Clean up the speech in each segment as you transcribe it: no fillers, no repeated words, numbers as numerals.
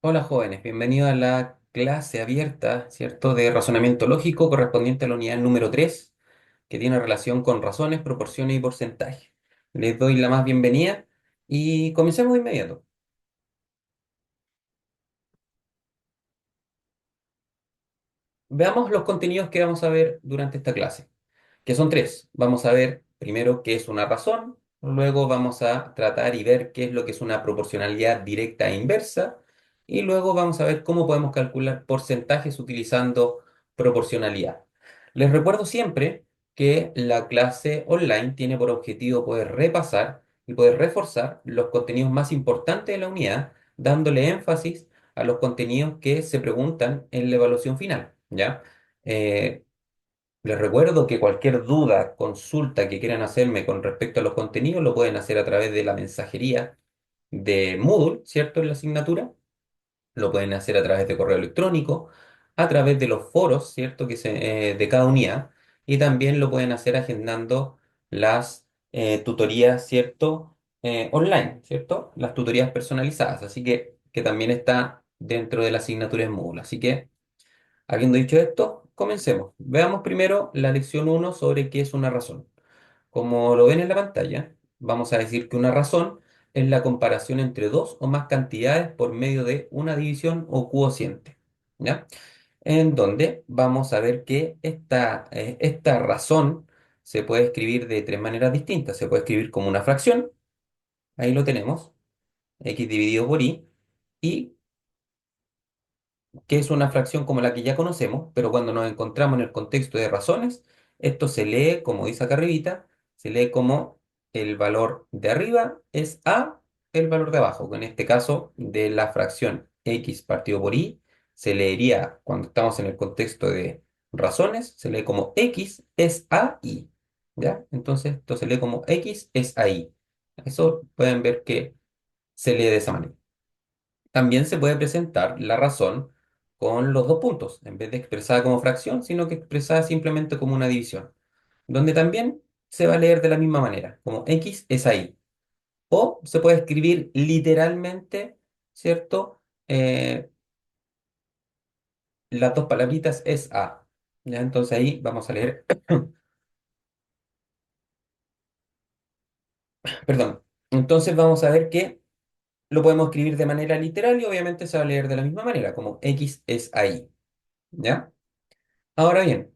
Hola jóvenes, bienvenidos a la clase abierta, ¿cierto?, de razonamiento lógico correspondiente a la unidad número 3, que tiene relación con razones, proporciones y porcentajes. Les doy la más bienvenida y comencemos de inmediato. Veamos los contenidos que vamos a ver durante esta clase, que son tres. Vamos a ver primero qué es una razón, luego vamos a tratar y ver qué es lo que es una proporcionalidad directa e inversa, y luego vamos a ver cómo podemos calcular porcentajes utilizando proporcionalidad. Les recuerdo siempre que la clase online tiene por objetivo poder repasar y poder reforzar los contenidos más importantes de la unidad, dándole énfasis a los contenidos que se preguntan en la evaluación final, ¿ya? Eh, Les recuerdo que cualquier duda, consulta que quieran hacerme con respecto a los contenidos lo pueden hacer a través de la mensajería de Moodle, ¿cierto? En la asignatura. Lo pueden hacer a través de correo electrónico, a través de los foros, ¿cierto? De cada unidad. Y también lo pueden hacer agendando las tutorías, ¿cierto? Online, ¿cierto? Las tutorías personalizadas. Así que también está dentro de la asignatura en Moodle. Así que habiendo dicho esto, comencemos. Veamos primero la lección uno sobre qué es una razón. Como lo ven en la pantalla, vamos a decir que una razón es la comparación entre dos o más cantidades por medio de una división o cuociente, ¿ya? En donde vamos a ver que esta razón se puede escribir de tres maneras distintas. Se puede escribir como una fracción, ahí lo tenemos, x dividido por y, y que es una fracción como la que ya conocemos, pero cuando nos encontramos en el contexto de razones, esto se lee, como dice acá arribita, se lee como el valor de arriba es a el valor de abajo, que en este caso de la fracción x partido por y, se leería cuando estamos en el contexto de razones, se lee como x es a y, ¿ya? Entonces esto se lee como x es a y. Eso pueden ver que se lee de esa manera. También se puede presentar la razón con los dos puntos, en vez de expresada como fracción, sino que expresada simplemente como una división, donde también se va a leer de la misma manera, como x es ahí. O se puede escribir literalmente, ¿cierto? Las dos palabritas es a. ¿Ya? Entonces ahí vamos a leer, perdón. Entonces vamos a ver que lo podemos escribir de manera literal y obviamente se va a leer de la misma manera, como x es ahí. ¿Ya? Ahora bien.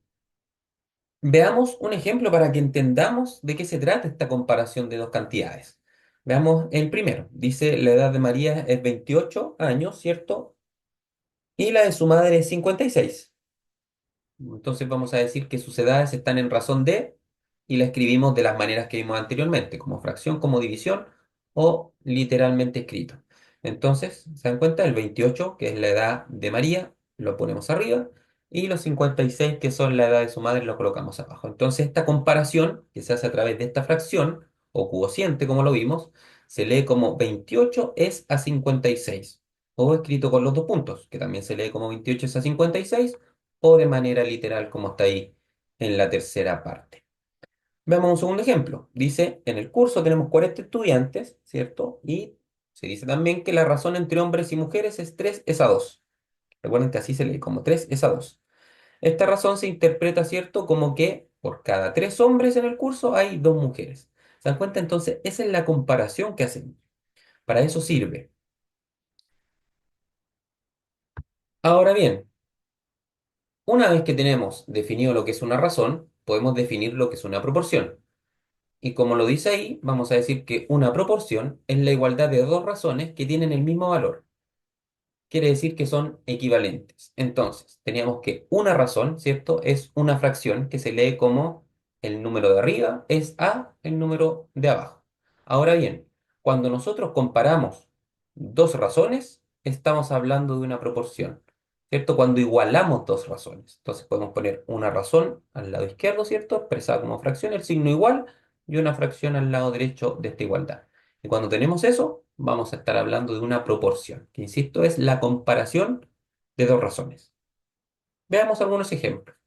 Veamos un ejemplo para que entendamos de qué se trata esta comparación de dos cantidades. Veamos el primero. Dice, la edad de María es 28 años, ¿cierto? Y la de su madre es 56. Entonces vamos a decir que sus edades están en razón de, y la escribimos de las maneras que vimos anteriormente, como fracción, como división o literalmente escrito. Entonces, ¿se dan cuenta? El 28, que es la edad de María, lo ponemos arriba, y los 56, que son la edad de su madre, lo colocamos abajo. Entonces, esta comparación, que se hace a través de esta fracción, o cuociente, como lo vimos, se lee como 28 es a 56, o escrito con los dos puntos, que también se lee como 28 es a 56 o de manera literal como está ahí en la tercera parte. Veamos un segundo ejemplo. Dice, en el curso tenemos 40 estudiantes, ¿cierto? Y se dice también que la razón entre hombres y mujeres es 3 es a 2. Recuerden que así se lee como 3 es a 2. Esta razón se interpreta, ¿cierto? Como que por cada 3 hombres en el curso hay 2 mujeres. ¿Se dan cuenta? Entonces, esa es la comparación que hacen. Para eso sirve. Ahora bien, una vez que tenemos definido lo que es una razón, podemos definir lo que es una proporción. Y como lo dice ahí, vamos a decir que una proporción es la igualdad de dos razones que tienen el mismo valor. Quiere decir que son equivalentes. Entonces, teníamos que una razón, ¿cierto? Es una fracción que se lee como el número de arriba es a el número de abajo. Ahora bien, cuando nosotros comparamos dos razones, estamos hablando de una proporción, ¿cierto? Cuando igualamos dos razones. Entonces podemos poner una razón al lado izquierdo, ¿cierto? Expresada como fracción, el signo igual, y una fracción al lado derecho de esta igualdad. Y cuando tenemos eso, vamos a estar hablando de una proporción, que insisto, es la comparación de dos razones. Veamos algunos ejemplos.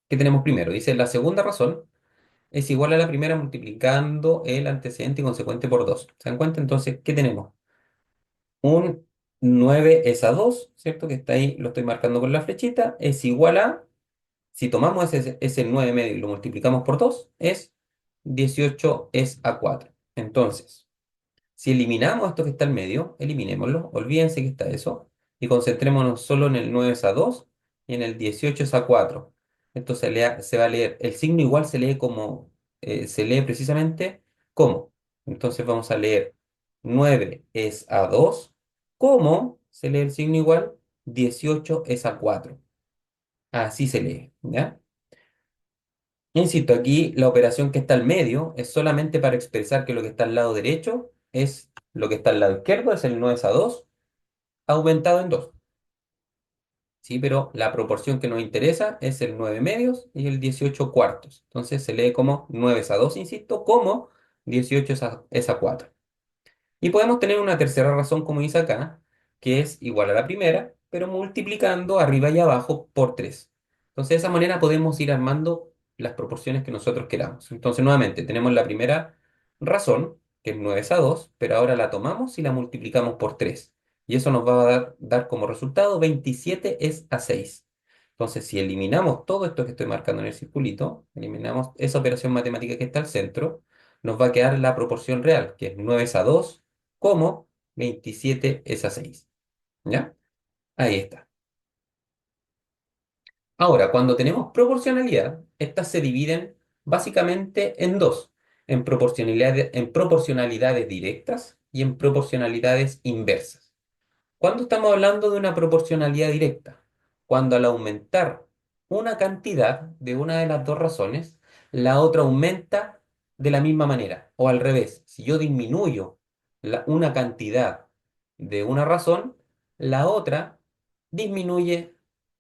¿Qué tenemos primero? Dice, la segunda razón es igual a la primera multiplicando el antecedente y consecuente por 2. ¿Se dan cuenta? Entonces, ¿qué tenemos? 9 es a 2, ¿cierto? Que está ahí, lo estoy marcando con la flechita, es igual a, si tomamos ese 9 medio y lo multiplicamos por 2, es 18 es a 4. Entonces, si eliminamos esto que está al medio, eliminémoslo, olvídense que está eso, y concentrémonos solo en el 9 es a 2 y en el 18 es a 4. Esto se va a leer, el signo igual se lee como, se lee precisamente como. Entonces vamos a leer 9 es a 2, como se lee el signo igual, 18 es a 4. Así se lee, ¿ya? Insisto, aquí la operación que está al medio es solamente para expresar que lo que está al lado derecho es lo que está al lado izquierdo, es el 9 a 2 aumentado en 2. ¿Sí? Pero la proporción que nos interesa es el 9 medios y el 18 cuartos. Entonces se lee como 9 a 2, insisto, como 18 es a 4. Y podemos tener una tercera razón, como dice acá, que es igual a la primera, pero multiplicando arriba y abajo por 3. Entonces, de esa manera podemos ir armando las proporciones que nosotros queramos. Entonces, nuevamente, tenemos la primera razón, que es 9 a 2, pero ahora la tomamos y la multiplicamos por 3. Y eso nos va a dar como resultado 27 es a 6. Entonces, si eliminamos todo esto que estoy marcando en el circulito, eliminamos esa operación matemática que está al centro, nos va a quedar la proporción real, que es 9 a 2 como 27 es a 6. ¿Ya? Ahí está. Ahora, cuando tenemos proporcionalidad, estas se dividen básicamente en dos, en proporcionalidades directas y en proporcionalidades inversas. ¿Cuándo estamos hablando de una proporcionalidad directa? Cuando al aumentar una cantidad de una de las dos razones, la otra aumenta de la misma manera. O al revés, si yo disminuyo una cantidad de una razón, la otra disminuye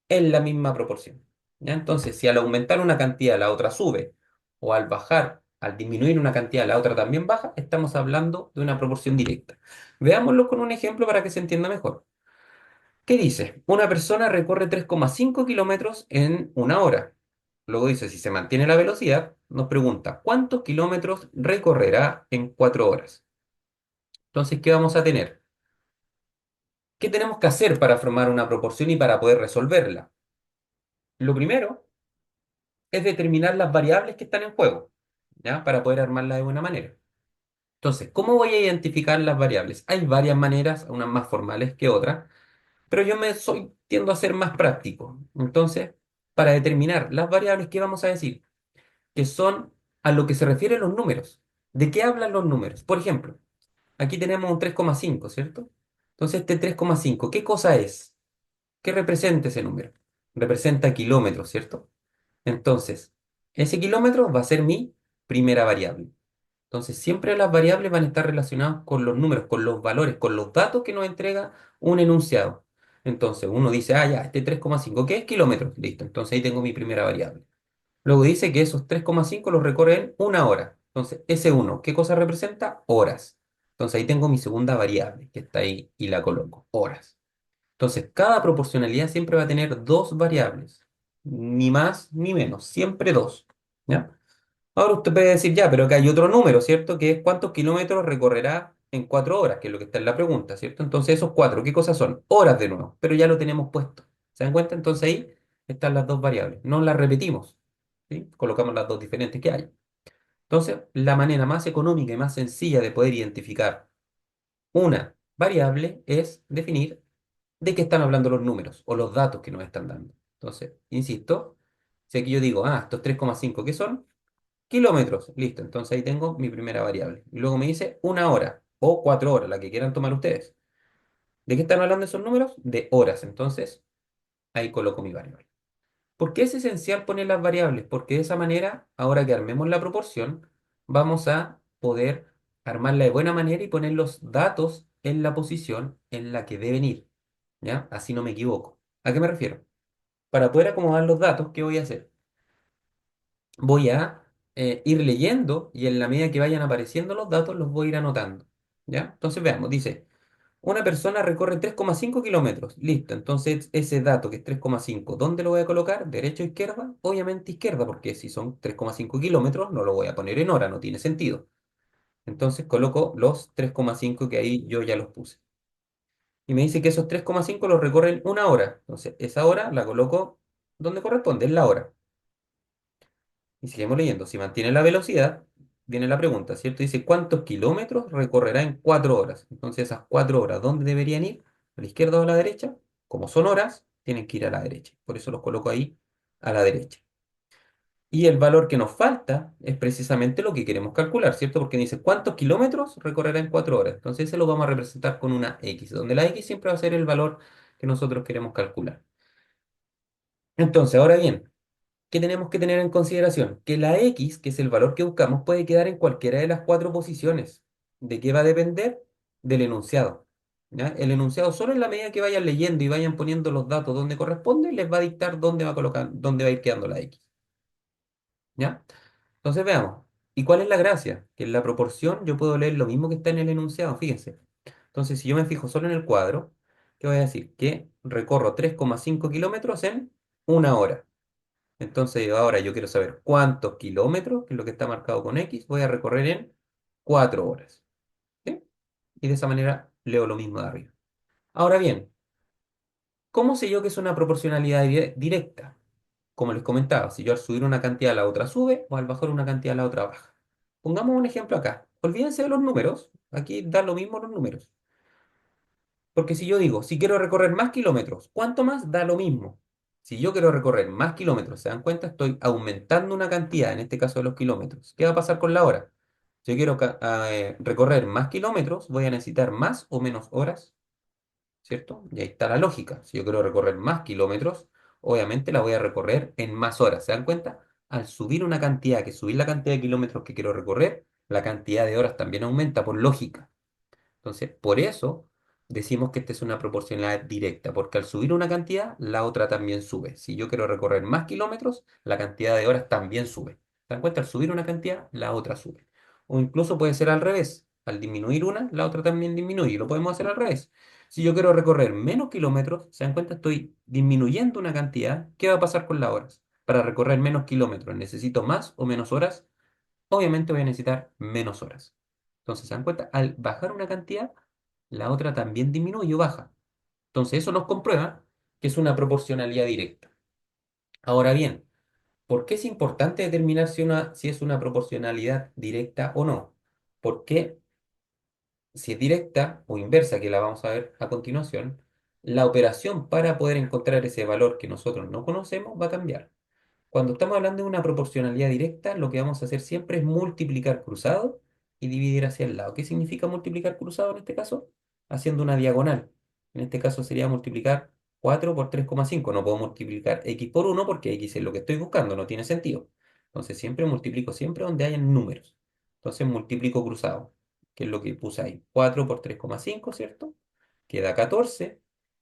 en la misma proporción. ¿Ya? Entonces, si al aumentar una cantidad la otra sube, o al bajar, al disminuir una cantidad la otra también baja, estamos hablando de una proporción directa. Veámoslo con un ejemplo para que se entienda mejor. ¿Qué dice? Una persona recorre 3,5 kilómetros en una hora. Luego dice, si se mantiene la velocidad, nos pregunta, ¿cuántos kilómetros recorrerá en 4 horas? Entonces, ¿qué vamos a tener? ¿Qué tenemos que hacer para formar una proporción y para poder resolverla? Lo primero es determinar las variables que están en juego, ¿ya? Para poder armarla de buena manera. Entonces, ¿cómo voy a identificar las variables? Hay varias maneras, unas más formales que otras, pero tiendo a ser más práctico. Entonces, para determinar las variables, ¿qué vamos a decir? Que son a lo que se refieren los números. ¿De qué hablan los números? Por ejemplo, aquí tenemos un 3,5, ¿cierto? Entonces, este 3,5, ¿qué cosa es? ¿Qué representa ese número? Representa kilómetros, ¿cierto? Entonces, ese kilómetro va a ser mi primera variable. Entonces, siempre las variables van a estar relacionadas con los números, con los valores, con los datos que nos entrega un enunciado. Entonces, uno dice, ah, ya, este 3,5, ¿qué es kilómetros? Listo, entonces ahí tengo mi primera variable. Luego dice que esos 3,5 los recorre en una hora. Entonces, ese uno, ¿qué cosa representa? Horas. Entonces, ahí tengo mi segunda variable, que está ahí y la coloco, horas. Entonces, cada proporcionalidad siempre va a tener dos variables, ni más ni menos, siempre dos. ¿Ya? Ahora usted puede decir, ya, pero que hay otro número, ¿cierto? Que es cuántos kilómetros recorrerá en 4 horas, que es lo que está en la pregunta, ¿cierto? Entonces esos cuatro, ¿qué cosas son? Horas de nuevo, pero ya lo tenemos puesto. ¿Se dan cuenta? Entonces ahí están las dos variables. No las repetimos, ¿sí? Colocamos las dos diferentes que hay. Entonces, la manera más económica y más sencilla de poder identificar una variable es definir de qué están hablando los números o los datos que nos están dando. Entonces, insisto, si aquí yo digo, ah, estos 3,5, ¿qué son? Kilómetros, listo. Entonces ahí tengo mi primera variable. Y luego me dice una hora o 4 horas, la que quieran tomar ustedes. ¿De qué están hablando esos números? De horas. Entonces ahí coloco mi variable. ¿Por qué es esencial poner las variables? Porque de esa manera, ahora que armemos la proporción, vamos a poder armarla de buena manera y poner los datos en la posición en la que deben ir. ¿Ya? Así no me equivoco. ¿A qué me refiero? Para poder acomodar los datos, ¿qué voy a hacer? Voy a ir leyendo y en la medida que vayan apareciendo los datos los voy a ir anotando. ¿Ya? Entonces veamos, dice, una persona recorre 3,5 kilómetros. Listo, entonces ese dato que es 3,5, ¿dónde lo voy a colocar? ¿Derecha o izquierda? Obviamente izquierda, porque si son 3,5 kilómetros no lo voy a poner en hora, no tiene sentido. Entonces coloco los 3,5 que ahí yo ya los puse. Y me dice que esos 3,5 los recorren una hora. Entonces, esa hora la coloco donde corresponde, en la hora. Y seguimos leyendo. Si mantiene la velocidad, viene la pregunta, ¿cierto? Dice, ¿cuántos kilómetros recorrerá en 4 horas? Entonces, esas 4 horas, ¿dónde deberían ir? ¿A la izquierda o a la derecha? Como son horas, tienen que ir a la derecha. Por eso los coloco ahí a la derecha. Y el valor que nos falta es precisamente lo que queremos calcular, ¿cierto? Porque dice, ¿cuántos kilómetros recorrerá en 4 horas? Entonces, ese lo vamos a representar con una X, donde la X siempre va a ser el valor que nosotros queremos calcular. Entonces, ahora bien, ¿qué tenemos que tener en consideración? Que la X, que es el valor que buscamos, puede quedar en cualquiera de las cuatro posiciones. ¿De qué va a depender? Del enunciado. ¿Ya? El enunciado, solo en la medida que vayan leyendo y vayan poniendo los datos donde corresponde, les va a dictar dónde va a colocar, dónde va a ir quedando la X. ¿Ya? Entonces veamos. ¿Y cuál es la gracia? Que en la proporción yo puedo leer lo mismo que está en el enunciado, fíjense. Entonces, si yo me fijo solo en el cuadro, ¿qué voy a decir? Que recorro 3,5 kilómetros en una hora. Entonces, ahora yo quiero saber cuántos kilómetros, que es lo que está marcado con X, voy a recorrer en 4 horas. ¿Sí? Y de esa manera leo lo mismo de arriba. Ahora bien, ¿cómo sé yo que es una proporcionalidad directa? Como les comentaba, si yo al subir una cantidad la otra sube o al bajar una cantidad la otra baja. Pongamos un ejemplo acá. Olvídense de los números. Aquí da lo mismo los números. Porque si yo digo, si quiero recorrer más kilómetros, ¿cuánto más? Da lo mismo. Si yo quiero recorrer más kilómetros, ¿se dan cuenta? Estoy aumentando una cantidad, en este caso de los kilómetros. ¿Qué va a pasar con la hora? Si yo quiero recorrer más kilómetros, voy a necesitar más o menos horas, ¿cierto? Y ahí está la lógica. Si yo quiero recorrer más kilómetros, obviamente la voy a recorrer en más horas. ¿Se dan cuenta? Al subir una cantidad, que subir la cantidad de kilómetros que quiero recorrer, la cantidad de horas también aumenta por lógica. Entonces, por eso decimos que esta es una proporcionalidad directa, porque al subir una cantidad, la otra también sube. Si yo quiero recorrer más kilómetros, la cantidad de horas también sube. ¿Se dan cuenta? Al subir una cantidad, la otra sube. O incluso puede ser al revés. Al disminuir una, la otra también disminuye. Lo podemos hacer al revés. Si yo quiero recorrer menos kilómetros, ¿se dan cuenta? Estoy disminuyendo una cantidad. ¿Qué va a pasar con las horas? Para recorrer menos kilómetros, ¿necesito más o menos horas? Obviamente voy a necesitar menos horas. Entonces, ¿se dan cuenta? Al bajar una cantidad, la otra también disminuye o baja. Entonces, eso nos comprueba que es una proporcionalidad directa. Ahora bien, ¿por qué es importante determinar si es una proporcionalidad directa o no? Porque si es directa o inversa, que la vamos a ver a continuación, la operación para poder encontrar ese valor que nosotros no conocemos va a cambiar. Cuando estamos hablando de una proporcionalidad directa, lo que vamos a hacer siempre es multiplicar cruzado y dividir hacia el lado. ¿Qué significa multiplicar cruzado en este caso? Haciendo una diagonal. En este caso sería multiplicar 4 por 3,5. No puedo multiplicar x por 1 porque x es lo que estoy buscando, no tiene sentido. Entonces siempre multiplico siempre donde hayan números. Entonces multiplico cruzado, que es lo que puse ahí. 4 por 3,5, ¿cierto? Queda 14.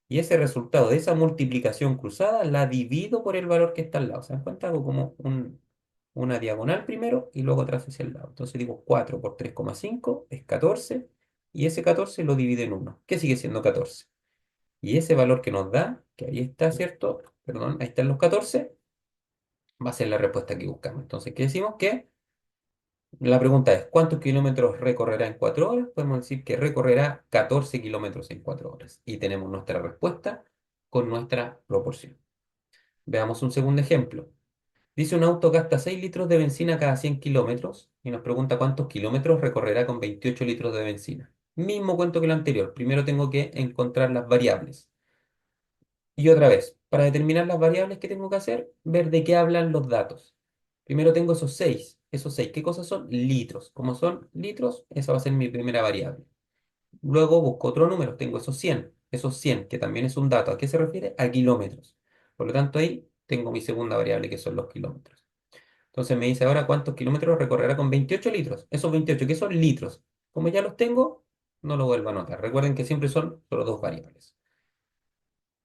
Y ese resultado de esa multiplicación cruzada la divido por el valor que está al lado. ¿Se dan cuenta? Hago como una diagonal primero y luego atrás hacia el lado. Entonces digo 4 por 3,5 es 14 y ese 14 lo divido en uno, que sigue siendo 14. Y ese valor que nos da, que ahí está, ¿cierto? Perdón, ahí están los 14, va a ser la respuesta que buscamos. Entonces, ¿qué decimos? Que la pregunta es, ¿cuántos kilómetros recorrerá en 4 horas? Podemos decir que recorrerá 14 kilómetros en 4 horas. Y tenemos nuestra respuesta con nuestra proporción. Veamos un segundo ejemplo. Dice un auto gasta 6 litros de benzina cada 100 kilómetros y nos pregunta cuántos kilómetros recorrerá con 28 litros de benzina. Mismo cuento que lo anterior. Primero tengo que encontrar las variables. Y otra vez, para determinar las variables que tengo que hacer, ver de qué hablan los datos. Primero tengo esos 6. Esos 6, ¿qué cosas son? Litros. Como son litros, esa va a ser mi primera variable. Luego busco otro número, tengo esos 100. Esos 100, que también es un dato. ¿A qué se refiere? A kilómetros. Por lo tanto, ahí tengo mi segunda variable, que son los kilómetros. Entonces me dice ahora cuántos kilómetros recorrerá con 28 litros. Esos 28, ¿qué son litros? Como ya los tengo, no lo vuelvo a anotar. Recuerden que siempre son solo dos variables.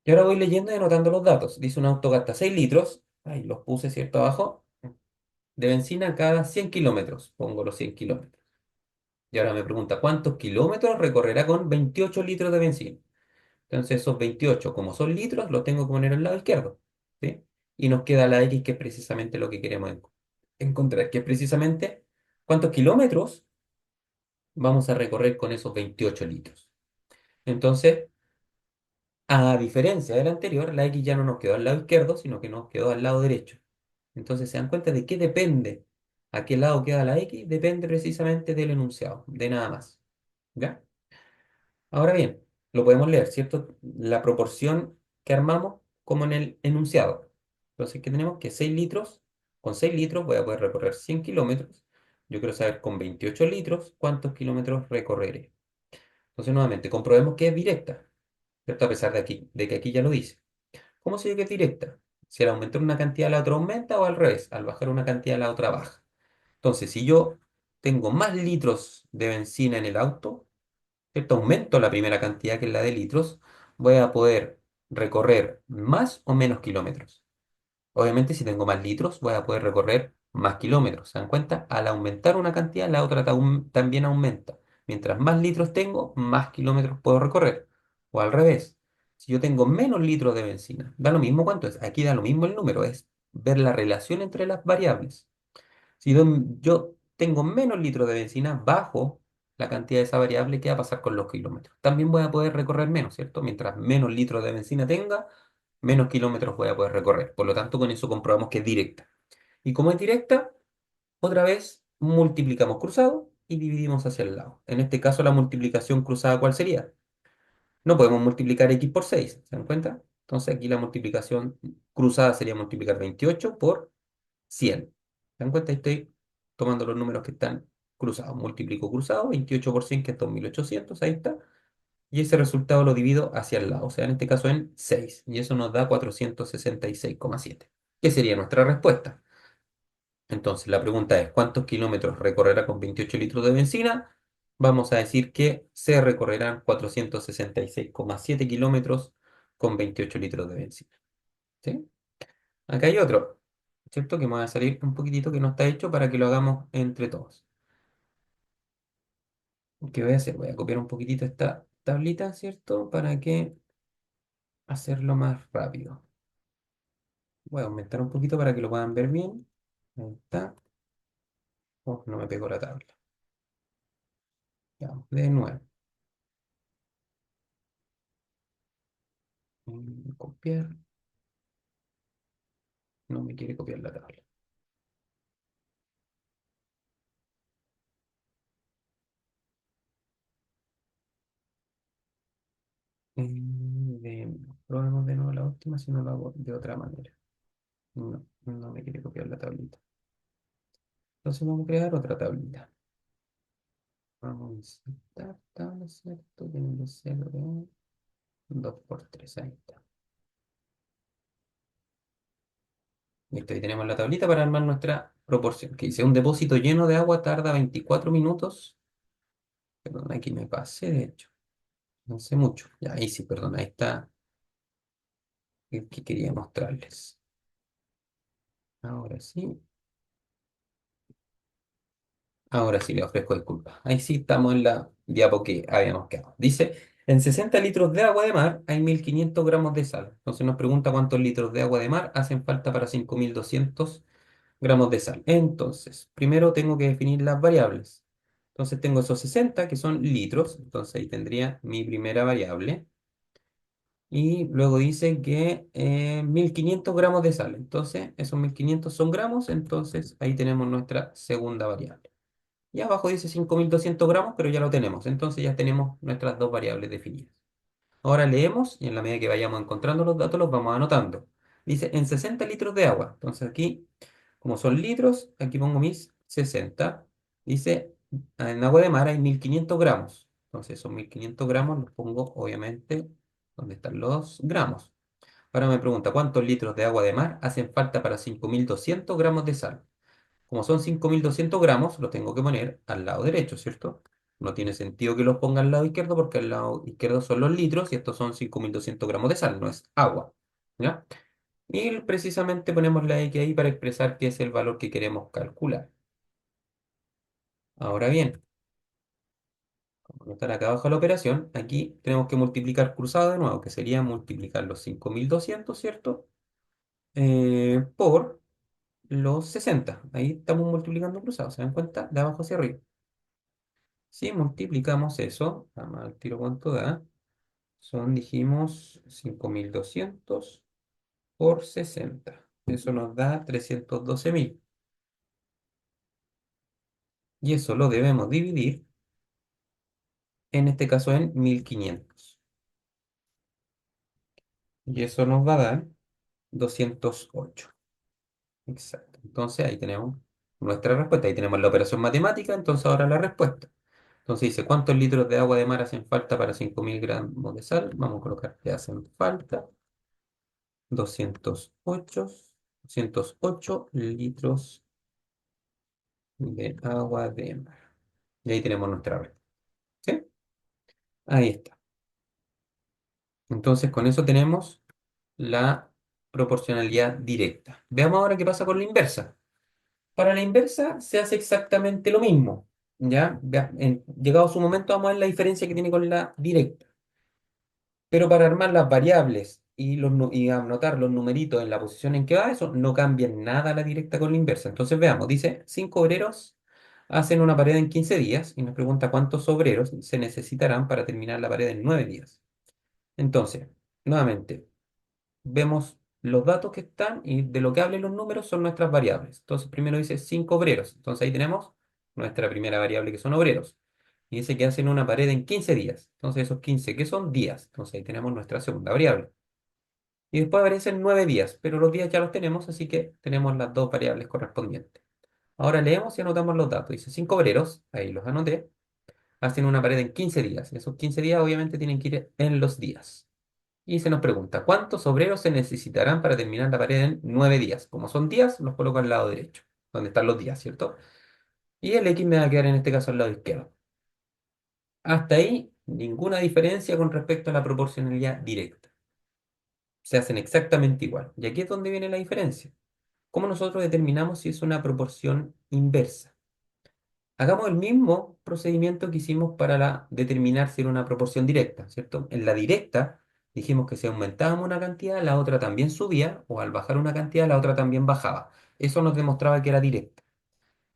Y ahora voy leyendo y anotando los datos. Dice un auto gasta 6 litros, ahí los puse cierto abajo, de benzina cada 100 kilómetros. Pongo los 100 kilómetros. Y ahora me pregunta, ¿cuántos kilómetros recorrerá con 28 litros de benzina? Entonces esos 28, como son litros, los tengo que poner al lado izquierdo. ¿Sí? Y nos queda la X, que es precisamente lo que queremos encontrar, que es precisamente cuántos kilómetros vamos a recorrer con esos 28 litros. Entonces, A diferencia del anterior, la X ya no nos quedó al lado izquierdo, sino que nos quedó al lado derecho. Entonces, ¿se dan cuenta de qué depende? ¿A qué lado queda la X? Depende precisamente del enunciado, de nada más. ¿Ya? Ahora bien, lo podemos leer, ¿cierto? La proporción que armamos como en el enunciado. Entonces, ¿qué tenemos? Que 6 litros, con 6 litros voy a poder recorrer 100 kilómetros. Yo quiero saber con 28 litros cuántos kilómetros recorreré. Entonces, nuevamente, comprobemos que es directa, ¿cierto? A pesar de que aquí ya lo dice. ¿Cómo se dice que es directa? Si al aumentar una cantidad la otra aumenta o al revés, al bajar una cantidad la otra baja. Entonces, si yo tengo más litros de benzina en el auto, ¿cierto? Aumento la primera cantidad que es la de litros, voy a poder recorrer más o menos kilómetros. Obviamente, si tengo más litros, voy a poder recorrer más kilómetros. ¿Se dan cuenta? Al aumentar una cantidad, la otra también aumenta. Mientras más litros tengo, más kilómetros puedo recorrer. O al revés, si yo tengo menos litros de benzina, da lo mismo cuánto es. Aquí da lo mismo el número, es ver la relación entre las variables. Si yo tengo menos litros de benzina, bajo la cantidad de esa variable, ¿qué va a pasar con los kilómetros? También voy a poder recorrer menos, ¿cierto? Mientras menos litros de benzina tenga, menos kilómetros voy a poder recorrer. Por lo tanto, con eso comprobamos que es directa. Y como es directa, otra vez multiplicamos cruzado y dividimos hacia el lado. En este caso, la multiplicación cruzada, ¿cuál sería? No podemos multiplicar x por 6, ¿se dan cuenta? Entonces aquí la multiplicación cruzada sería multiplicar 28 por 100. ¿Se dan cuenta? Estoy tomando los números que están cruzados. Multiplico cruzado, 28 por 100, que es 2800, ahí está. Y ese resultado lo divido hacia el lado, o sea, en este caso en 6. Y eso nos da 466,7. ¿Qué sería nuestra respuesta? Entonces, la pregunta es, ¿cuántos kilómetros recorrerá con 28 litros de benzina? Vamos a decir que se recorrerán 466,7 kilómetros con 28 litros de benzina. ¿Sí? Acá hay otro, ¿cierto? Que me va a salir un poquitito que no está hecho para que lo hagamos entre todos. ¿Qué voy a hacer? Voy a copiar un poquitito esta tablita, ¿cierto? Para que hacerlo más rápido. Voy a aumentar un poquito para que lo puedan ver bien. Ahí está. Oh, no me pegó la tabla. Ya, de nuevo. Copiar. No me quiere copiar la tabla. Probemos de nuevo la última si no lo hago de otra manera. No, no me quiere copiar la tablita. Entonces vamos a crear otra tablita. Vamos a insertar tabla, ¿cierto? Tiene que ser de 2 por 3. Ahí está. Listo, ahí tenemos la tablita para armar nuestra proporción. Que dice, un depósito lleno de agua tarda 24 minutos. Perdón, aquí me pasé, de hecho. No sé mucho. Ya, ahí sí, perdón, ahí está el que quería mostrarles. Ahora sí. Ahora sí le ofrezco disculpas. Ahí sí estamos en la diapo que habíamos quedado. Dice, en 60 litros de agua de mar hay 1500 gramos de sal. Entonces nos pregunta cuántos litros de agua de mar hacen falta para 5200 gramos de sal. Entonces, primero tengo que definir las variables. Entonces tengo esos 60 que son litros. Entonces ahí tendría mi primera variable. Y luego dice que 1500 gramos de sal. Entonces, esos 1500 son gramos. Entonces ahí tenemos nuestra segunda variable. Y abajo dice 5200 gramos, pero ya lo tenemos. Entonces ya tenemos nuestras dos variables definidas. Ahora leemos y en la medida que vayamos encontrando los datos los vamos anotando. Dice en 60 litros de agua. Entonces aquí, como son litros, aquí pongo mis 60. Dice en agua de mar hay 1500 gramos. Entonces esos 1500 gramos los pongo obviamente donde están los gramos. Ahora me pregunta cuántos litros de agua de mar hacen falta para 5200 gramos de sal. Como son 5200 gramos, los tengo que poner al lado derecho, ¿cierto? No tiene sentido que los ponga al lado izquierdo porque al lado izquierdo son los litros y estos son 5200 gramos de sal, no es agua. ¿Ya? Y precisamente ponemos la X ahí para expresar qué es el valor que queremos calcular. Ahora bien, vamos a anotar acá abajo la operación. Aquí tenemos que multiplicar cruzado de nuevo, que sería multiplicar los 5200, ¿cierto? Por los 60. Ahí estamos multiplicando cruzado, ¿se dan cuenta? De abajo hacia arriba. Si multiplicamos eso, vamos al tiro cuánto da. Son, dijimos, 5.200 por 60. Eso nos da 312.000. Y eso lo debemos dividir, en este caso, en 1.500. Y eso nos va a dar 208. Exacto. Entonces ahí tenemos nuestra respuesta. Ahí tenemos la operación matemática, entonces ahora la respuesta. Entonces dice, ¿cuántos litros de agua de mar hacen falta para 5.000 gramos de sal? Vamos a colocar que hacen falta 208, 208 litros de agua de mar. Y ahí tenemos nuestra respuesta. ¿Sí? Ahí está. Entonces con eso tenemos la proporcionalidad directa. Veamos ahora qué pasa con la inversa. Para la inversa se hace exactamente lo mismo. ¿Ya? Llegado su momento vamos a ver la diferencia que tiene con la directa. Pero para armar las variables y anotar los numeritos en la posición en que va, eso no cambia en nada la directa con la inversa. Entonces veamos, dice, 5 obreros hacen una pared en 15 días y nos pregunta cuántos obreros se necesitarán para terminar la pared en 9 días. Entonces, nuevamente, vemos los datos que están y de lo que hablen los números son nuestras variables. Entonces, primero dice 5 obreros. Entonces ahí tenemos nuestra primera variable que son obreros. Y dice que hacen una pared en 15 días. Entonces esos 15 ¿qué son? Días. Entonces ahí tenemos nuestra segunda variable. Y después aparecen 9 días, pero los días ya los tenemos, así que tenemos las dos variables correspondientes. Ahora leemos y anotamos los datos. Dice 5 obreros, ahí los anoté, hacen una pared en 15 días. Esos 15 días obviamente tienen que ir en los días. Y se nos pregunta, ¿cuántos obreros se necesitarán para terminar la pared en 9 días? Como son días, los coloco al lado derecho, donde están los días, ¿cierto? Y el X me va a quedar en este caso al lado izquierdo. Hasta ahí, ninguna diferencia con respecto a la proporcionalidad directa. Se hacen exactamente igual. Y aquí es donde viene la diferencia. ¿Cómo nosotros determinamos si es una proporción inversa? Hagamos el mismo procedimiento que hicimos para determinar si era una proporción directa, ¿cierto? En la directa dijimos que si aumentábamos una cantidad, la otra también subía, o al bajar una cantidad, la otra también bajaba. Eso nos demostraba que era directa.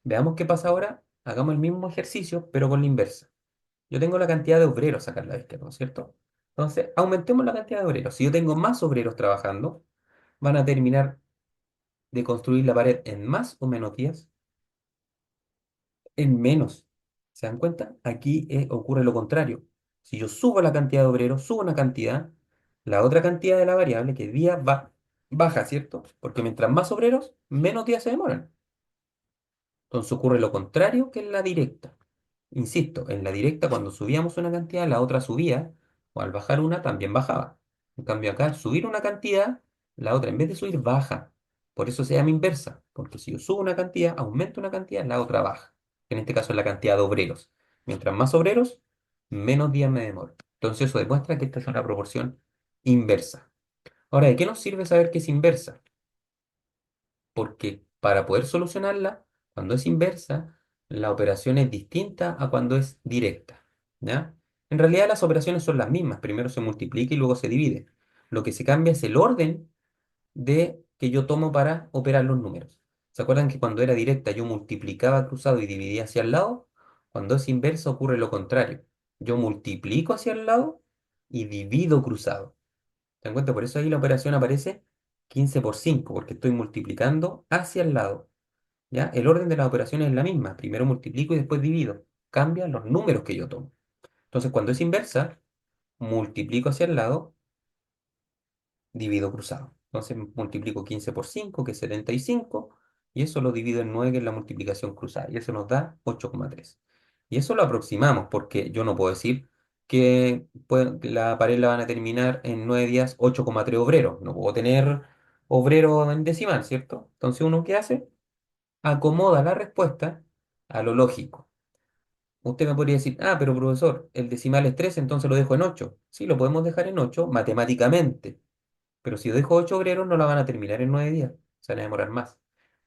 Veamos qué pasa ahora. Hagamos el mismo ejercicio, pero con la inversa. Yo tengo la cantidad de obreros acá en la izquierda, ¿no es cierto? Entonces, aumentemos la cantidad de obreros. Si yo tengo más obreros trabajando, van a terminar de construir la pared en más o menos días, en menos. ¿Se dan cuenta? Aquí ocurre lo contrario. Si yo subo la cantidad de obreros, subo una cantidad, la otra cantidad de la variable, que es día, baja, ¿cierto? Porque mientras más obreros, menos días se demoran. Entonces ocurre lo contrario que en la directa. Insisto, en la directa cuando subíamos una cantidad, la otra subía, o al bajar una también bajaba. En cambio acá, al subir una cantidad, la otra en vez de subir baja. Por eso se llama inversa, porque si yo subo una cantidad, aumento una cantidad, la otra baja. En este caso es la cantidad de obreros. Mientras más obreros, menos días me demoro. Entonces eso demuestra que esta es una proporción inversa. Ahora, ¿de qué nos sirve saber que es inversa? Porque para poder solucionarla, cuando es inversa, la operación es distinta a cuando es directa, ¿ya? En realidad las operaciones son las mismas, primero se multiplica y luego se divide. Lo que se cambia es el orden de que yo tomo para operar los números. ¿Se acuerdan que cuando era directa yo multiplicaba cruzado y dividía hacia el lado? Cuando es inversa ocurre lo contrario. Yo multiplico hacia el lado y divido cruzado. ¿Te das cuenta? Por eso ahí la operación aparece 15 por 5 porque estoy multiplicando hacia el lado. ¿Ya? El orden de las operaciones es la misma. Primero multiplico y después divido. Cambian los números que yo tomo. Entonces, cuando es inversa, multiplico hacia el lado, divido cruzado. Entonces, multiplico 15 por 5 que es 75, y eso lo divido en 9, que es la multiplicación cruzada, y eso nos da 8,3. Y eso lo aproximamos, porque yo no puedo decir que la pared la van a terminar en 9 días 8,3 obreros. No puedo tener obrero en decimal, ¿cierto? Entonces, ¿uno qué hace? Acomoda la respuesta a lo lógico. Usted me podría decir, ah, pero profesor, el decimal es 3, entonces lo dejo en 8. Sí, lo podemos dejar en 8 matemáticamente, pero si yo dejo 8 obreros, no la van a terminar en 9 días. Se van a demorar más.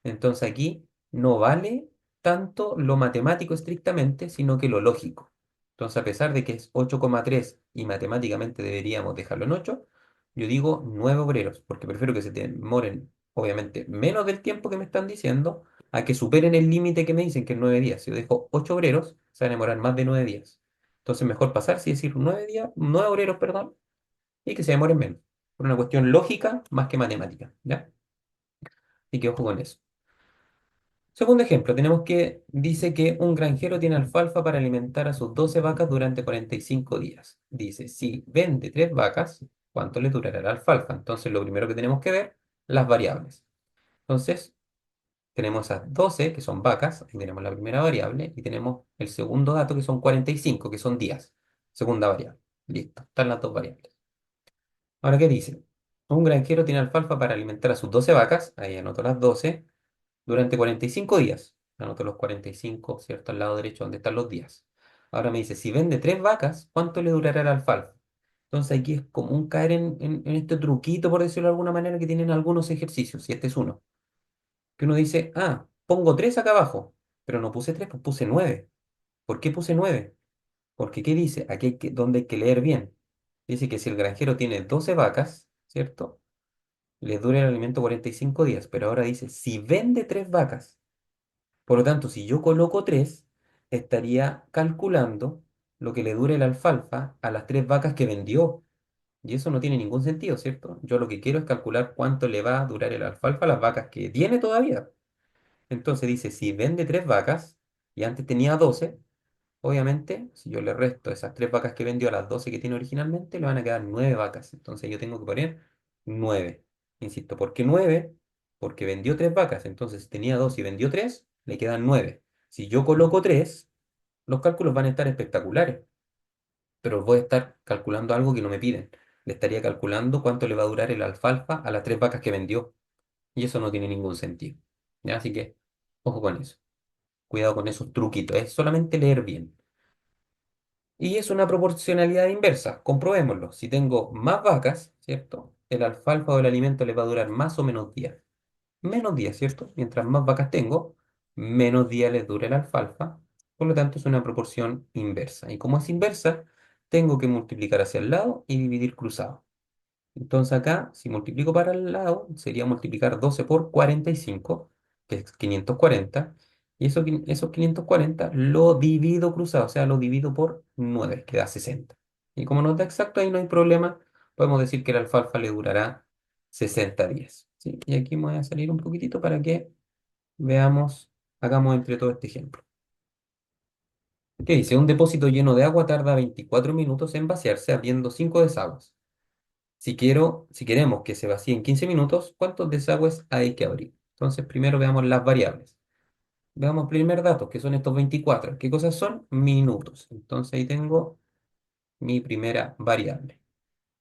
Entonces aquí no vale tanto lo matemático estrictamente, sino que lo lógico. Entonces, a pesar de que es 8,3 y matemáticamente deberíamos dejarlo en 8, yo digo 9 obreros, porque prefiero que se demoren, obviamente, menos del tiempo que me están diciendo, a que superen el límite que me dicen que es 9 días. Si yo dejo 8 obreros, se van a demorar más de 9 días. Entonces, mejor pasar, si decir 9 días, 9 obreros, perdón, y que se demoren menos. Por una cuestión lógica más que matemática, ¿ya? Así que ojo con eso. Segundo ejemplo, tenemos que dice que un granjero tiene alfalfa para alimentar a sus 12 vacas durante 45 días. Dice, si vende 3 vacas, ¿cuánto le durará la alfalfa? Entonces, lo primero que tenemos que ver, las variables. Entonces, tenemos esas 12 que son vacas, ahí tenemos la primera variable, y tenemos el segundo dato, que son 45 que son días. Segunda variable. Listo, están las dos variables. Ahora, ¿qué dice? Un granjero tiene alfalfa para alimentar a sus 12 vacas, ahí anoto las 12 durante 45 días. Anoto los 45, ¿cierto? Al lado derecho donde están los días. Ahora me dice, si vende 3 vacas, ¿cuánto le durará la alfalfa? Entonces aquí es común caer en este truquito, por decirlo de alguna manera, que tienen algunos ejercicios, y este es uno. Que uno dice, ah, pongo 3 acá abajo, pero no puse 3, pues puse 9. ¿Por qué puse 9? Porque ¿qué dice? Aquí donde hay que leer bien. Dice que si el granjero tiene 12 vacas, ¿cierto? Le dura el alimento 45 días, pero ahora dice, si vende 3 vacas. Por lo tanto, si yo coloco 3, estaría calculando lo que le dure la alfalfa a las 3 vacas que vendió. Y eso no tiene ningún sentido, ¿cierto? Yo lo que quiero es calcular cuánto le va a durar el alfalfa a las vacas que tiene todavía. Entonces dice, si vende 3 vacas y antes tenía 12, obviamente, si yo le resto esas 3 vacas que vendió a las 12 que tiene originalmente, le van a quedar 9 vacas. Entonces yo tengo que poner 9. Insisto, ¿por qué 9? Porque vendió 3 vacas. Entonces, si tenía 2 y vendió 3, le quedan 9. Si yo coloco 3, los cálculos van a estar espectaculares, pero voy a estar calculando algo que no me piden. Le estaría calculando cuánto le va a durar el alfalfa a las 3 vacas que vendió. Y eso no tiene ningún sentido. ¿Ya? Así que, ojo con eso. Cuidado con esos truquitos. Es solamente leer bien. Y es una proporcionalidad inversa. Comprobémoslo. Si tengo más vacas, ¿cierto? El alfalfa o el alimento le va a durar más o menos días. Menos días, ¿cierto? Mientras más vacas tengo, menos días les dura el alfalfa. Por lo tanto, es una proporción inversa. Y como es inversa, tengo que multiplicar hacia el lado y dividir cruzado. Entonces acá, si multiplico para el lado, sería multiplicar 12 por 45, que es 540. Y esos 540 lo divido cruzado, o sea, lo divido por 9, que da 60. Y como nos da exacto, ahí no hay problema. Podemos decir que la alfalfa le durará 60 días. ¿Sí? Y aquí me voy a salir un poquitito para que veamos, hagamos entre todo este ejemplo. ¿Qué dice? Un depósito lleno de agua tarda 24 minutos en vaciarse habiendo 5 desagües. Si queremos que se vacíe en 15 minutos, ¿cuántos desagües hay que abrir? Entonces, primero veamos las variables. Veamos el primer dato, que son estos 24. ¿Qué cosas son? Minutos. Entonces, ahí tengo mi primera variable.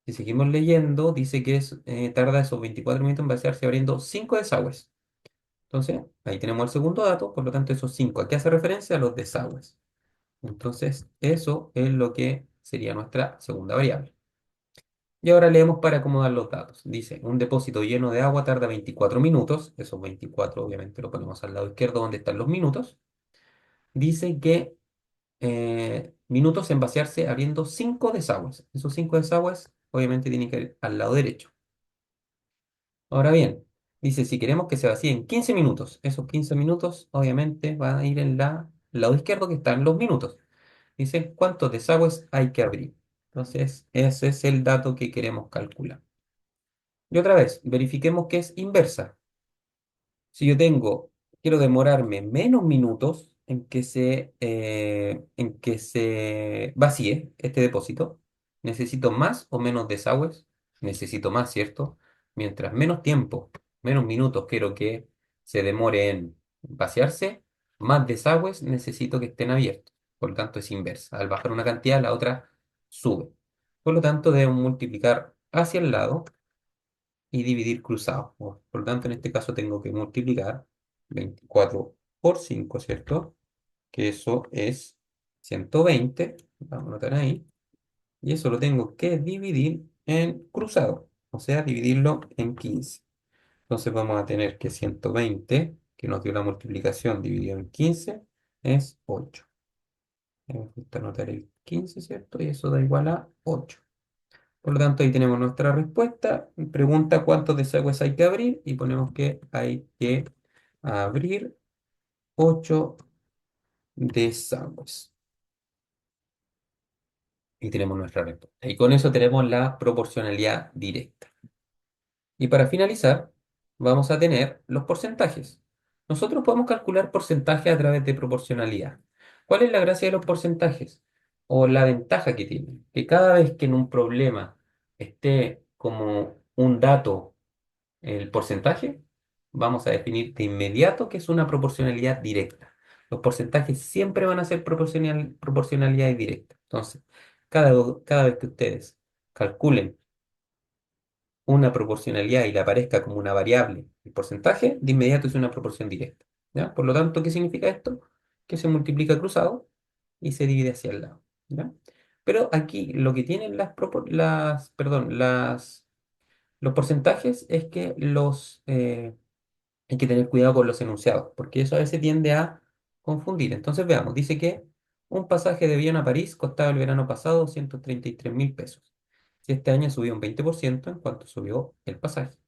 Si seguimos leyendo, dice que tarda esos 24 minutos en vaciarse abriendo 5 desagües. Entonces, ahí tenemos el segundo dato, por lo tanto, esos 5. ¿A qué hace referencia? A los desagües. Entonces, eso es lo que sería nuestra segunda variable. Y ahora leemos para acomodar los datos. Dice, un depósito lleno de agua tarda 24 minutos. Esos 24 obviamente lo ponemos al lado izquierdo donde están los minutos. Dice que minutos en vaciarse abriendo 5 desagües. Esos 5 desagües obviamente tienen que ir al lado derecho. Ahora bien, dice, si queremos que se vacíe en 15 minutos, esos 15 minutos obviamente van a ir en lado izquierdo que están los minutos. Dice, ¿cuántos desagües hay que abrir? Entonces, ese es el dato que queremos calcular. Y otra vez, verifiquemos que es inversa. Si yo quiero demorarme menos minutos en que se vacíe este depósito, necesito más o menos desagües, necesito más, ¿cierto? Mientras menos tiempo, menos minutos quiero que se demore en vaciarse, más desagües necesito que estén abiertos. Por lo tanto, es inversa. Al bajar una cantidad, la otra sube. Por lo tanto, debemos multiplicar hacia el lado y dividir cruzado. Por lo tanto, en este caso tengo que multiplicar 24 por 5, ¿cierto? Que eso es 120. Vamos a anotar ahí. Y eso lo tengo que dividir en cruzado, o sea, dividirlo en 15. Entonces vamos a tener que 120, que nos dio la multiplicación dividido en 15, es 8. Me falta anotar el 15, ¿cierto? Y eso da igual a 8. Por lo tanto, ahí tenemos nuestra respuesta. Pregunta cuántos desagües hay que abrir y ponemos que hay que abrir 8 desagües. Y tenemos nuestra respuesta. Y con eso tenemos la proporcionalidad directa. Y para finalizar, vamos a tener los porcentajes. Nosotros podemos calcular porcentajes a través de proporcionalidad. ¿Cuál es la gracia de los porcentajes? O la ventaja que tienen. Que cada vez que en un problema esté como un dato el porcentaje, vamos a definir de inmediato que es una proporcionalidad directa. Los porcentajes siempre van a ser proporcionalidad directa. Entonces, cada vez que ustedes calculen una proporcionalidad y le aparezca como una variable el porcentaje, de inmediato es una proporción directa. ¿Ya? Por lo tanto, ¿qué significa esto? Que se multiplica cruzado y se divide hacia el lado. ¿Ya? Pero aquí lo que tienen los porcentajes es que hay que tener cuidado con los enunciados, porque eso a veces tiende a confundir. Entonces veamos, dice que un pasaje de Viena a París costaba el verano pasado 233.000 pesos. Si este año subió un 20%, ¿en cuánto subió el pasaje?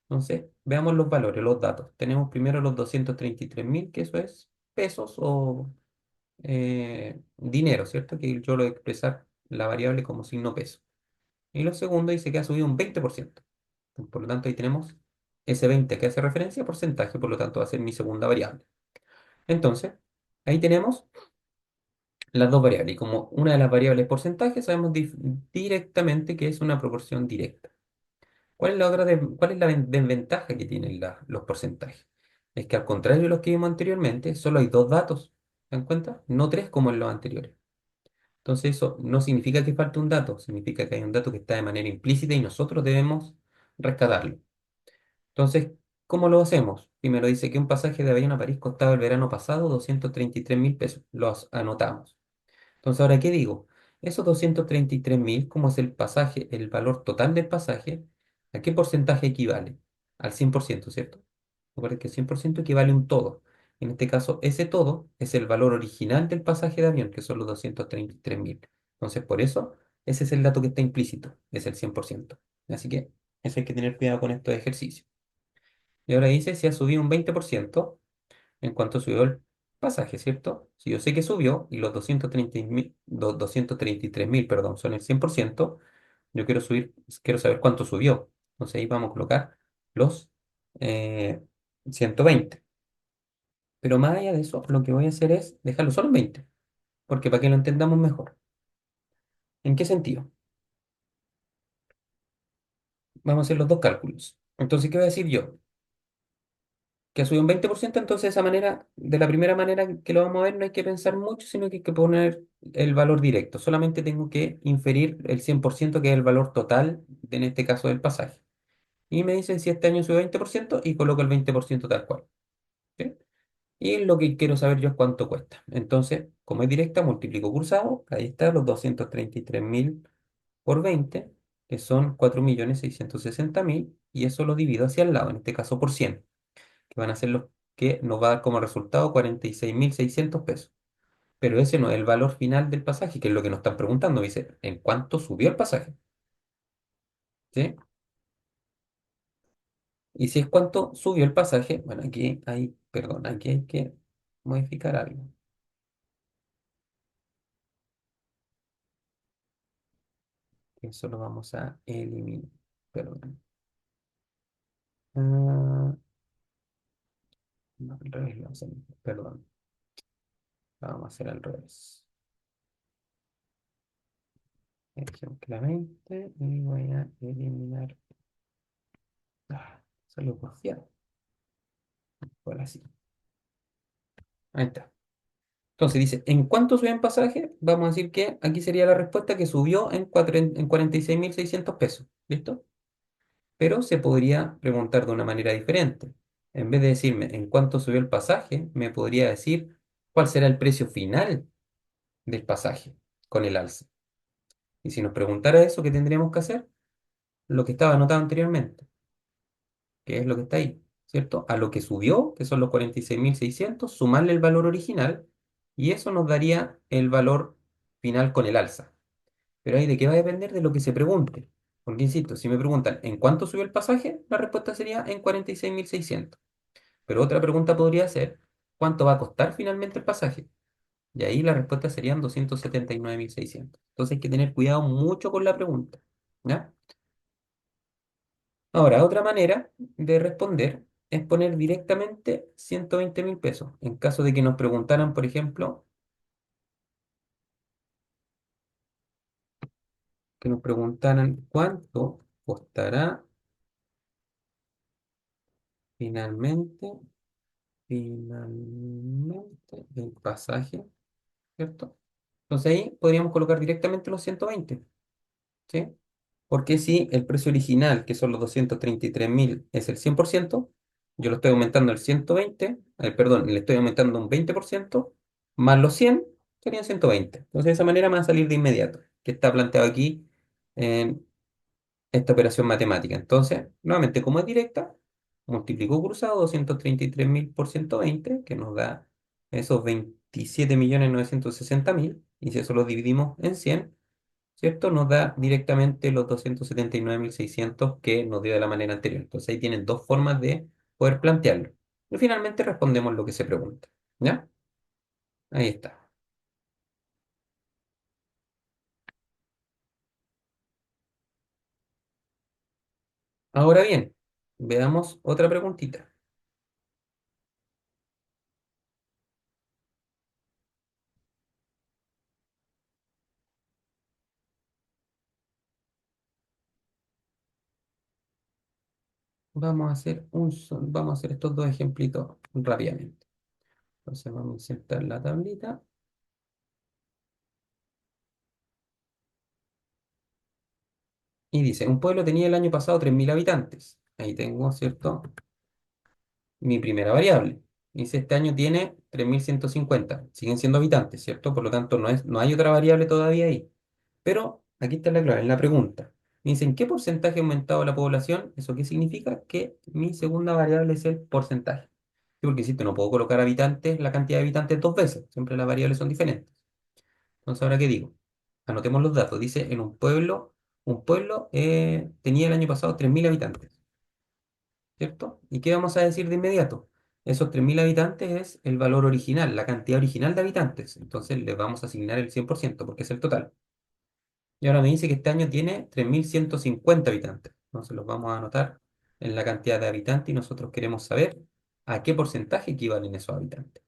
Entonces, veamos los valores, los datos. Tenemos primero los 233.000, que eso es pesos o dinero, ¿cierto? Que yo lo voy a expresar la variable como signo peso. Y lo segundo dice que ha subido un 20%. Por lo tanto, ahí tenemos ese 20 que hace referencia a porcentaje, por lo tanto va a ser mi segunda variable. Entonces, ahí tenemos las dos variables. Y como una de las variables es porcentaje, sabemos directamente que es una proporción directa. ¿Cuál es la desventaja que tienen los porcentajes? Es que al contrario de los que vimos anteriormente, solo hay dos datos. ¿Se dan cuenta? No tres como en los anteriores. Entonces eso no significa que falte un dato, significa que hay un dato que está de manera implícita y nosotros debemos rescatarlo. Entonces, ¿cómo lo hacemos? Primero dice que un pasaje de Avión a París costaba el verano pasado 233.000 pesos. Los anotamos. Entonces, ¿ahora qué digo? Esos 233.000, ¿cómo es el pasaje, el valor total del pasaje? ¿A qué porcentaje equivale? Al 100%, ¿cierto? Recuerden que 100% equivale a un todo. En este caso, ese todo es el valor original del pasaje de avión, que son los 233.000. Entonces, por eso, ese es el dato que está implícito, es el 100%. Así que eso hay que tener cuidado con estos ejercicios. Y ahora dice si ha subido un 20% en cuanto subió el pasaje, ¿cierto? Si yo sé que subió y los 233.000, perdón, son el 100%, yo quiero saber cuánto subió. Entonces ahí vamos a colocar los 120. Pero más allá de eso, lo que voy a hacer es dejarlo solo en 20, porque para que lo entendamos mejor. ¿En qué sentido? Vamos a hacer los dos cálculos. Entonces, ¿qué voy a decir yo? Que ha subido un 20%, entonces de esa manera, de la primera manera que lo vamos a ver, no hay que pensar mucho, sino que hay que poner el valor directo. Solamente tengo que inferir el 100%, que es el valor total, en este caso del pasaje. Y me dicen si este año sube 20% y coloco el 20% tal cual. ¿Sí? Y lo que quiero saber yo es cuánto cuesta. Entonces, como es directa, multiplico cursado. Ahí está, los 233.000 por 20, que son 4.660.000, y eso lo divido hacia el lado, en este caso por 100, que van a ser los que nos va a dar como resultado 46.600 pesos. Pero ese no es el valor final del pasaje, que es lo que nos están preguntando. Dice, ¿en cuánto subió el pasaje? ¿Sí? Y si es cuánto subió el pasaje, bueno, perdón, aquí hay que modificar algo. Eso lo vamos a eliminar. Perdón. Ah, no, al revés, perdón, lo vamos a hacer al revés. Ejemplamente, y voy a eliminar. Salió porfiado. Ahora sí. Ahí está. Entonces dice, ¿en cuánto subió en pasaje? Vamos a decir que aquí sería la respuesta que subió en 46.600 pesos. ¿Listo? Pero se podría preguntar de una manera diferente. En vez de decirme en cuánto subió el pasaje, me podría decir cuál será el precio final del pasaje con el alza. Y si nos preguntara eso, ¿qué tendríamos que hacer? Lo que estaba anotado anteriormente, que es lo que está ahí, ¿cierto? A lo que subió, que son los 46.600, sumarle el valor original, y eso nos daría el valor final con el alza. Pero ahí de qué va a depender de lo que se pregunte. Porque insisto, si me preguntan ¿en cuánto subió el pasaje? La respuesta sería en 46.600. Pero otra pregunta podría ser ¿cuánto va a costar finalmente el pasaje? Y ahí la respuesta serían 279.600. Entonces hay que tener cuidado mucho con la pregunta. ¿Ya? Ahora, otra manera de responder es poner directamente 120.000 pesos. En caso de que nos preguntaran, por ejemplo, que nos preguntaran cuánto costará finalmente, finalmente el pasaje, ¿cierto? Entonces ahí podríamos colocar directamente los 120, ¿sí? Porque si el precio original, que son los 233.000, es el 100%, yo lo estoy aumentando el 120, perdón, le estoy aumentando un 20%, más los 100, serían 120. Entonces de esa manera me va a salir de inmediato, que está planteado aquí en esta operación matemática. Entonces, nuevamente, como es directa, multiplico cruzado 233.000 por 120, que nos da esos 27.960.000, y si eso lo dividimos en 100, ¿cierto? Nos da directamente los 279.600 que nos dio de la manera anterior. Entonces ahí tienen dos formas de poder plantearlo. Y finalmente respondemos lo que se pregunta. ¿Ya? Ahí está. Ahora bien, veamos otra preguntita. Vamos a hacer estos dos ejemplitos rápidamente. Entonces vamos a insertar la tablita y dice, un pueblo tenía el año pasado 3.000 habitantes. Ahí tengo, ¿cierto? Mi primera variable. Dice, este año tiene 3.150. Siguen siendo habitantes, ¿cierto? Por lo tanto, no hay otra variable todavía ahí. Pero aquí está la clave, en la pregunta. Me dicen, ¿qué porcentaje ha aumentado la población? ¿Eso qué significa? Que mi segunda variable es el porcentaje. Sí, porque insisto, no puedo colocar habitantes, la cantidad de habitantes dos veces. Siempre las variables son diferentes. Entonces, ¿ahora qué digo? Anotemos los datos. Dice, en un pueblo tenía el año pasado 3.000 habitantes, ¿cierto? ¿Y qué vamos a decir de inmediato? Esos 3.000 habitantes es el valor original, la cantidad original de habitantes. Entonces le vamos a asignar el 100% porque es el total. Y ahora me dice que este año tiene 3.150 habitantes. Entonces los vamos a anotar en la cantidad de habitantes y nosotros queremos saber a qué porcentaje equivalen esos habitantes.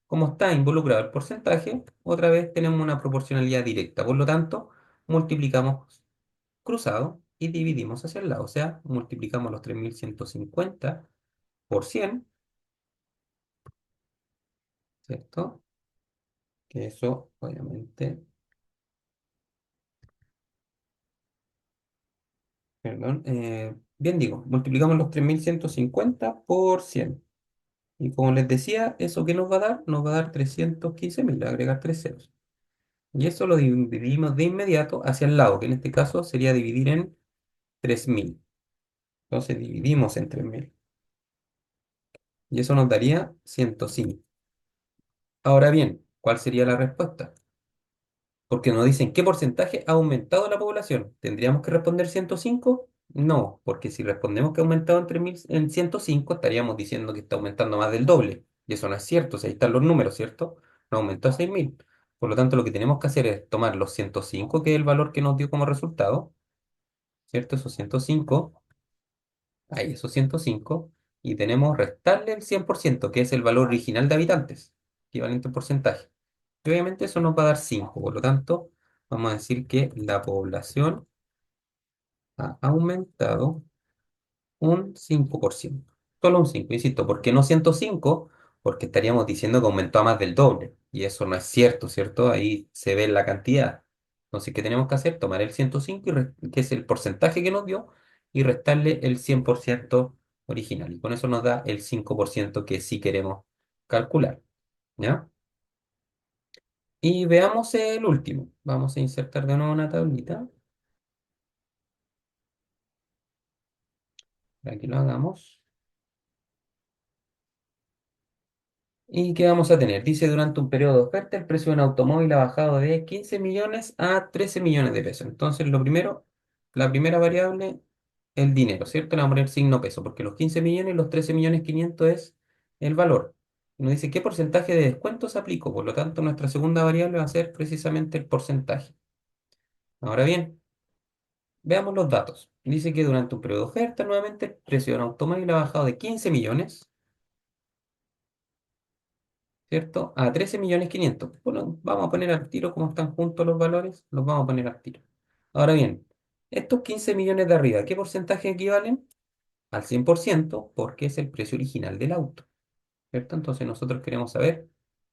Como está involucrado el porcentaje, otra vez tenemos una proporcionalidad directa. Por lo tanto, multiplicamos cruzado y dividimos hacia el lado. O sea, multiplicamos los 3.150 por 100, ¿cierto? Que eso, obviamente, perdón, bien digo, multiplicamos los 3.150 por 100. Y como les decía, ¿eso qué nos va a dar? Nos va a dar 315.000, agregar tres ceros. Y eso lo dividimos de inmediato hacia el lado, que en este caso sería dividir en 3.000. Entonces dividimos en 3.000. Y eso nos daría 105. Ahora bien, ¿cuál sería la respuesta? Porque nos dicen qué porcentaje ha aumentado la población. ¿Tendríamos que responder 105? No, porque si respondemos que ha aumentado en 3.000, en 105, estaríamos diciendo que está aumentando más del doble. Y eso no es cierto, si ahí están los números, ¿cierto? No aumentó a 6.000. Por lo tanto, lo que tenemos que hacer es tomar los 105, que es el valor que nos dio como resultado, ¿cierto? Esos 105, ahí esos 105, y tenemos restarle el 100%, que es el valor original de habitantes, equivalente al porcentaje. Y obviamente eso nos va a dar 5. Por lo tanto, vamos a decir que la población ha aumentado un 5%. Solo un 5, insisto. ¿Por qué no 105? Porque estaríamos diciendo que aumentó a más del doble. Y eso no es cierto, ¿cierto? Ahí se ve la cantidad. Entonces, ¿qué tenemos que hacer? Tomar el 105, que es el porcentaje que nos dio, y restarle el 100% original. Y con eso nos da el 5% que sí queremos calcular. ¿Ya? Y veamos el último. Vamos a insertar de nuevo una tablita para que lo hagamos. ¿Y qué vamos a tener? Dice, durante un periodo de oferta, el precio de un automóvil ha bajado de 15 millones a 13 millones de pesos. Entonces, lo primero, la primera variable, el dinero, ¿cierto? Le vamos a poner signo peso, porque los 15 millones y los 13.500.000 es el valor. Nos dice qué porcentaje de descuento se aplicó. Por lo tanto, nuestra segunda variable va a ser precisamente el porcentaje. Ahora bien, veamos los datos. Dice que durante un periodo de oferta, nuevamente, el precio de un automóvil ha bajado de 15 millones, ¿cierto? A 13 millones 500. Bueno, vamos a poner al tiro como están juntos los valores, los vamos a poner al tiro. Ahora bien, estos 15 millones de arriba, ¿qué porcentaje equivalen? Al 100% porque es el precio original del auto, ¿cierto? Entonces nosotros queremos saber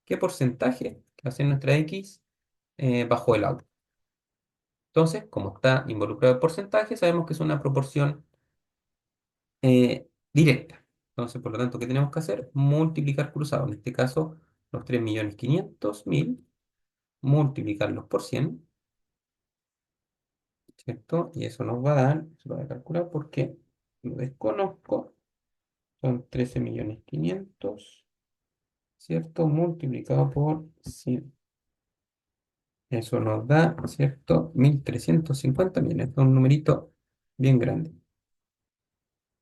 qué porcentaje que hace nuestra X bajo el auto. Entonces, como está involucrado el porcentaje, sabemos que es una proporción directa. Entonces, por lo tanto, ¿qué tenemos que hacer? Multiplicar cruzado. En este caso, los 3.500.000, multiplicarlos por 100, ¿cierto? Y eso nos va a dar, se lo voy a calcular porque lo desconozco, son 13.500.000, ¿cierto? Multiplicado por 100. Eso nos da, ¿cierto? 1.350.000. Es un numerito bien grande.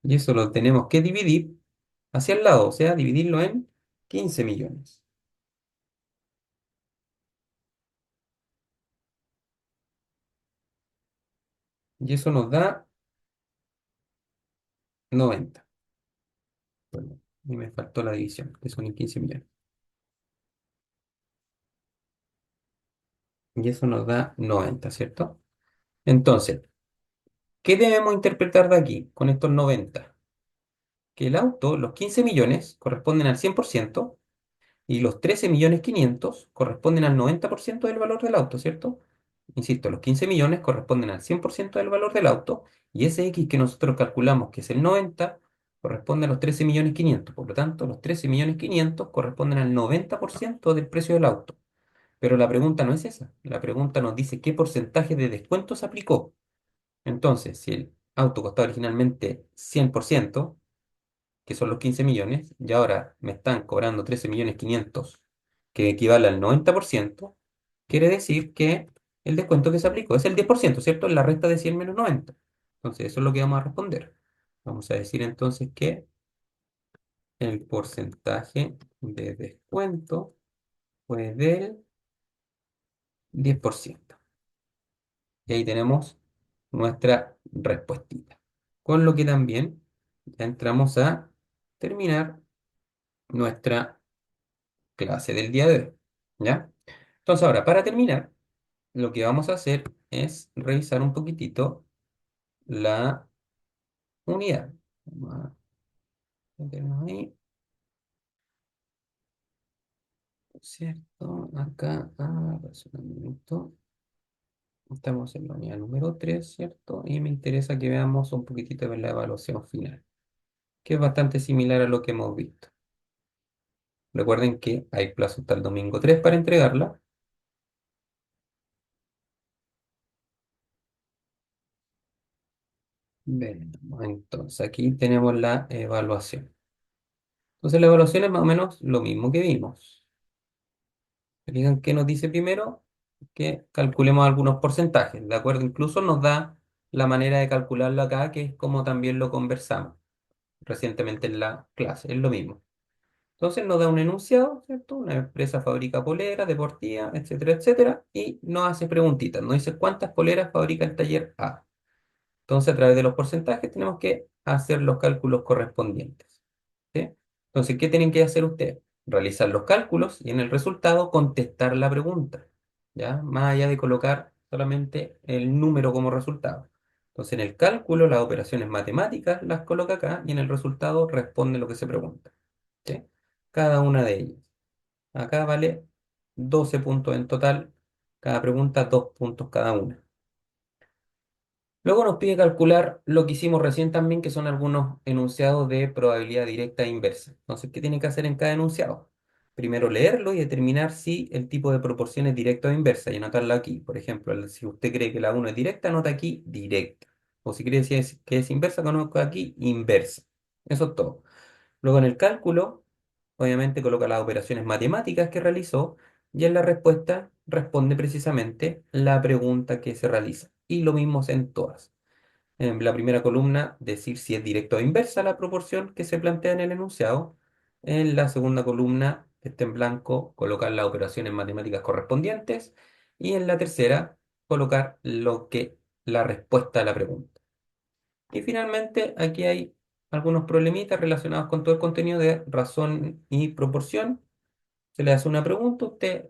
Y eso lo tenemos que dividir hacia el lado, o sea, dividirlo en 15 millones. Y eso nos da 90. Bueno, y me faltó la división, que son en 15 millones. Y eso nos da 90, ¿cierto? Entonces, ¿qué debemos interpretar de aquí con estos 90? Que el auto, los 15 millones, corresponden al 100%. Y los 13.500.000 corresponden al 90% del valor del auto, ¿cierto? Insisto, los 15 millones corresponden al 100% del valor del auto y ese X que nosotros calculamos, que es el 90, corresponde a los 13.500.000. Por lo tanto, los 13.500.000 corresponden al 90% del precio del auto. Pero la pregunta no es esa. La pregunta nos dice qué porcentaje de descuento se aplicó. Entonces, si el auto costaba originalmente 100%, que son los 15 millones, y ahora me están cobrando 13.500.000, que equivale al 90%, quiere decir que el descuento que se aplicó es el 10%, ¿cierto? La resta de 100 menos 90. Entonces, eso es lo que vamos a responder. Vamos a decir entonces que el porcentaje de descuento fue del 10%. Y ahí tenemos nuestra respuestita. Con lo que también ya entramos a terminar nuestra clase del día de hoy. ¿Ya? Entonces ahora, para terminar, lo que vamos a hacer es revisar un poquitito la unidad. Vamos a meternos ahí, ¿cierto? Acá, razonamiento. Estamos en la unidad número 3, ¿cierto? Y me interesa que veamos un poquitito de la evaluación final, que es bastante similar a lo que hemos visto. Recuerden que hay plazo hasta el domingo 3 para entregarla. Veamos, entonces aquí tenemos la evaluación. Entonces la evaluación es más o menos lo mismo que vimos. Digan qué nos dice primero, que calculemos algunos porcentajes, ¿de acuerdo? Incluso nos da la manera de calcularlo acá, que es como también lo conversamos recientemente en la clase, es lo mismo. Entonces nos da un enunciado, ¿cierto? Una empresa fabrica poleras, deportivas, etcétera, etcétera, y nos hace preguntitas, nos dice cuántas poleras fabrica el taller A. Entonces a través de los porcentajes tenemos que hacer los cálculos correspondientes. ¿Sí? Entonces, ¿qué tienen que hacer ustedes? Realizar los cálculos y en el resultado contestar la pregunta, ¿ya? Más allá de colocar solamente el número como resultado. Entonces, en el cálculo, las operaciones matemáticas las coloca acá y en el resultado responde lo que se pregunta, ¿sí? Cada una de ellas. Acá vale 12 puntos en total, cada pregunta 2 puntos cada una. Luego nos pide calcular lo que hicimos recién también, que son algunos enunciados de probabilidad directa e inversa. Entonces, ¿qué tiene que hacer en cada enunciado? Primero leerlo y determinar si el tipo de proporción es directa o inversa y anotarlo aquí. Por ejemplo, si usted cree que la uno es directa, anota aquí directa. O si cree que es inversa, conozca aquí inversa. Eso es todo. Luego en el cálculo, obviamente coloca las operaciones matemáticas que realizó y en la respuesta responde precisamente la pregunta que se realiza. Y lo mismo en todas. En la primera columna, decir si es directa o inversa la proporción que se plantea en el enunciado. En la segunda columna, este en blanco, colocar las operaciones matemáticas correspondientes. Y en la tercera, colocar la respuesta a la pregunta. Y finalmente, aquí hay algunos problemitas relacionados con todo el contenido de razón y proporción. Se le hace una pregunta, usted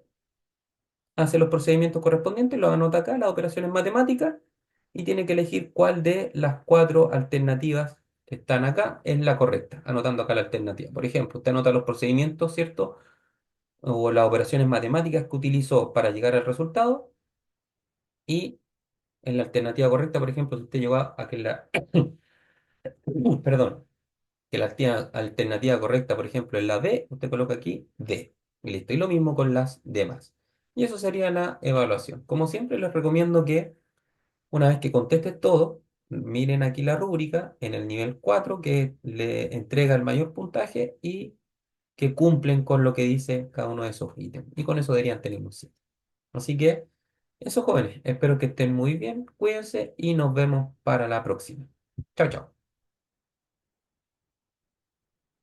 hace los procedimientos correspondientes, lo anota acá, las operaciones matemáticas, y tiene que elegir cuál de las cuatro alternativas que están acá es la correcta, anotando acá la alternativa. Por ejemplo, usted anota los procedimientos, ¿cierto? O las operaciones matemáticas que utilizó para llegar al resultado, y en la alternativa correcta, por ejemplo, si usted llegó a que la, perdón, que la alternativa correcta, por ejemplo, es la D, usted coloca aquí D. Y listo. Y lo mismo con las demás. Y eso sería la evaluación. Como siempre, les recomiendo que una vez que contestes todo, miren aquí la rúbrica en el nivel 4 que le entrega el mayor puntaje y que cumplen con lo que dice cada uno de esos ítems. Y con eso deberían tener un 7. Así que, eso jóvenes, espero que estén muy bien, cuídense y nos vemos para la próxima. Chao, chao.